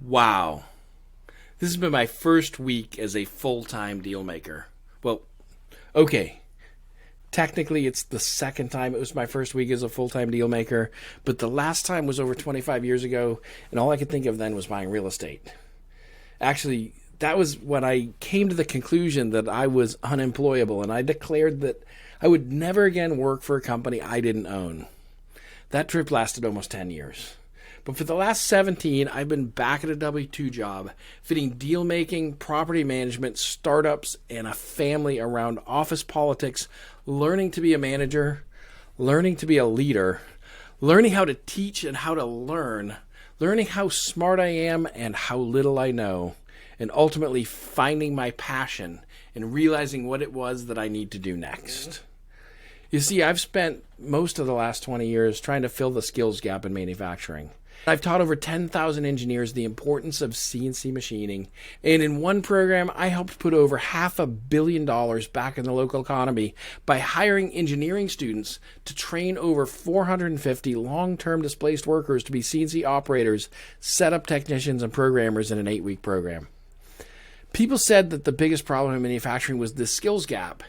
Wow. This has been my first week as a full-time deal maker. Well, okay. Technically, it's the second time it was my first week as a full-time deal maker, but the last time was over 25 years ago, and all I could think of then was buying real estate. Actually, that was when I came to the conclusion that I was unemployable, and I declared that I would never again work for a company I didn't own. That trip lasted almost 10 years. But for the last 17, I've been back at a W-2 job, fitting deal making, property management, startups, and a family around office politics, learning to be a manager, learning to be a leader, learning how to teach and how to learn, learning how smart I am and how little I know, and ultimately finding my passion and realizing what it was that I need to do next. You see, I've spent most of the last 20 years trying to fill the skills gap in manufacturing. I've taught over 10,000 engineers the importance of CNC machining, and in one program, I helped put over $500 million back in the local economy by hiring engineering students to train over 450 long-term displaced workers to be CNC operators, setup technicians, and programmers in an 8-week program. People said that the biggest problem in manufacturing was the skills gap.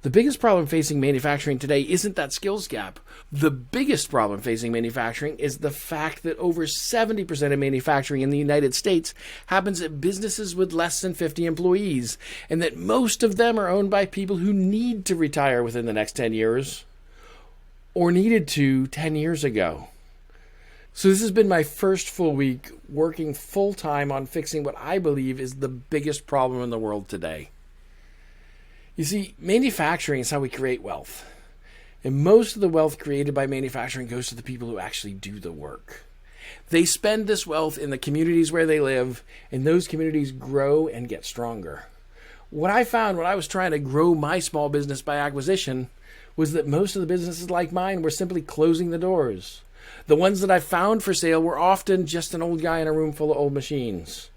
The biggest problem facing manufacturing today isn't that skills gap. The biggest problem facing manufacturing is the fact that over 70% of manufacturing in the United States happens at businesses with less than 50 employees, and that most of them are owned by people who need to retire within the next 10 years, or needed to 10 years ago. So this has been my first full week working full-time on fixing what I believe is the biggest problem in the world today. You see, manufacturing is how we create wealth. And most of the wealth created by manufacturing goes to the people who actually do the work. They spend this wealth in the communities where they live, and those communities grow and get stronger. What I found when I was trying to grow my small business by acquisition was that most of the businesses like mine were simply closing the doors. The ones that I found for sale were often just an old guy in a room full of old machines.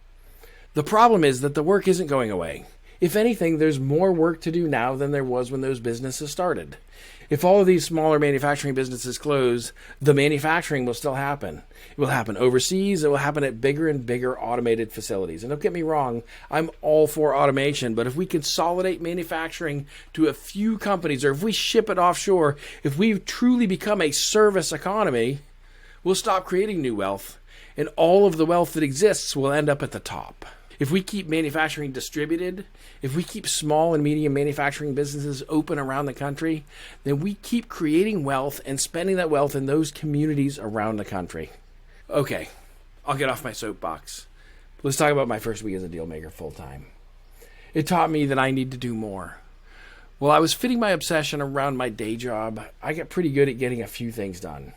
The problem is that the work isn't going away. If anything, there's more work to do now than there was when those businesses started. If all of these smaller manufacturing businesses close, the manufacturing will still happen. It will happen overseas. It will happen at bigger and bigger automated facilities. And don't get me wrong, I'm all for automation, but if we consolidate manufacturing to a few companies, or if we ship it offshore, if we truly become a service economy, we'll stop creating new wealth, and all of the wealth that exists will end up at the top. If we keep manufacturing distributed, if we keep small and medium manufacturing businesses open around the country, then we keep creating wealth and spending that wealth in those communities around the country. Okay, I'll get off my soapbox. Let's talk about my first week as a deal maker full-time. It taught me that I need to do more. While I was fitting my obsession around my day job, I got pretty good at getting a few things done.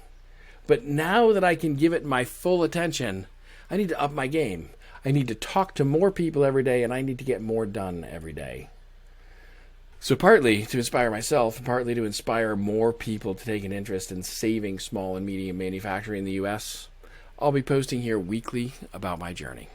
But now that I can give it my full attention, I need to up my game. I need to talk to more people every day, and I need to get more done every day. So partly to inspire myself, and partly to inspire more people to take an interest in saving small and medium manufacturing in the U.S., I'll be posting here weekly about my journey.